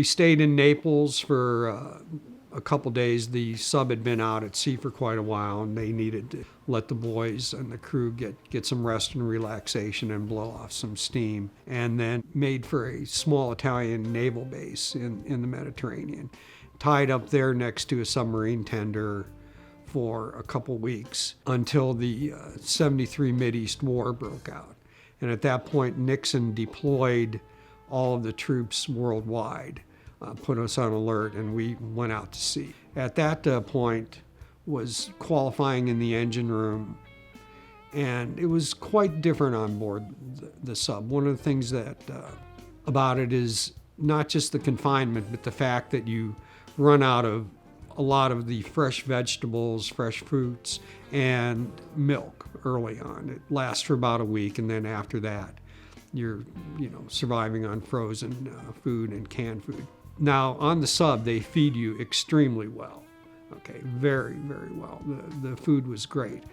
We stayed in Naples for a couple days. The sub had been out at sea for quite a while, and they needed to let the boys and the crew get some rest and relaxation and blow off some steam, and then made for a small Italian naval base in the Mediterranean. Tied up there next to a submarine tender for a couple weeks until the 73 Mideast War broke out. And at that point, Nixon deployed all of the troops worldwide, put us on alert, and we went out to sea. At that point was qualifying in the engine room, and it was quite different on board the sub. One of the things that about it is not just the confinement, but the fact that you run out of a lot of the fresh vegetables, fresh fruits, and milk early on. It lasts for about a week, and then after that, you're surviving on frozen food and canned food. Now, on the sub, they feed you extremely well. Okay, very, very well. The food was great.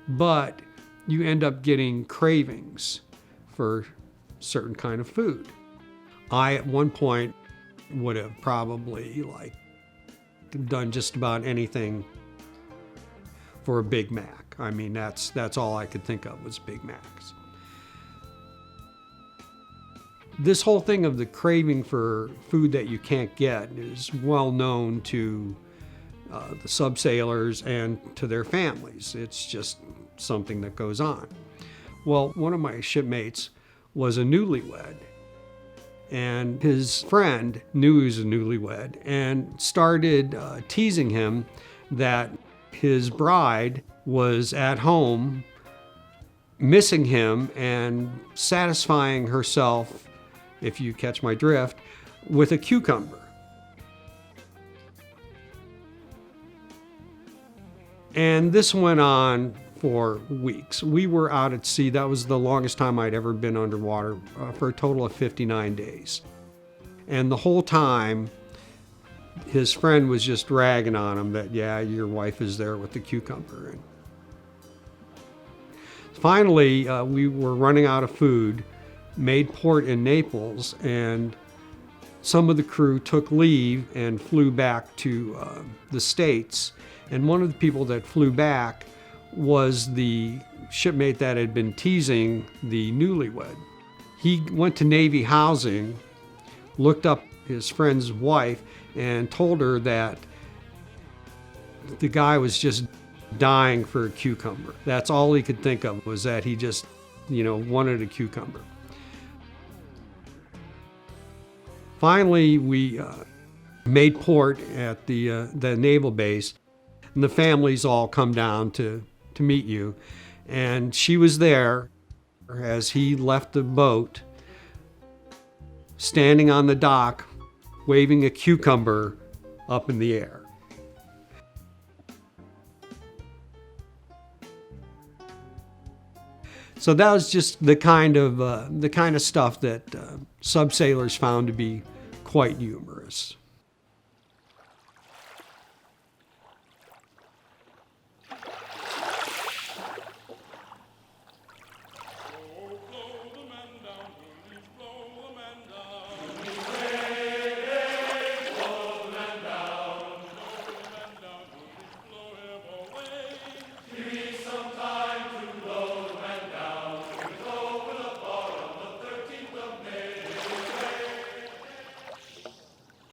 But you end up getting cravings for certain kind of food. I, at one point, would have probably done just about anything for a Big Mac. I mean, that's all I could think of was Big Macs. This whole thing of the craving for food that you can't get is well known to the subsailors and to their families. It's just something that goes on. Well, one of my shipmates was a newlywed, and his friend knew he was a newlywed and started teasing him that his bride was at home missing him and satisfying herself, if you catch my drift, with a cucumber. And this went on for weeks. We were out at sea. That was the longest time I'd ever been underwater, for a total of 59 days. And the whole time, his friend was just ragging on him that, yeah, your wife is there with the cucumber. And finally, we were running out of food, made port in Naples, and some of the crew took leave and flew back to the States. And one of the people that flew back was the shipmate that had been teasing the newlywed. He went to Navy housing, looked up his friend's wife, and told her that the guy was just dying for a cucumber. That's all he could think of, was that he just, wanted a cucumber. Finally, we made port at the naval base, and the families all come down to meet you. And she was there as he left the boat, standing on the dock, waving a cucumber up in the air. So that was just the kind of stuff that subsailors found to be quite humorous.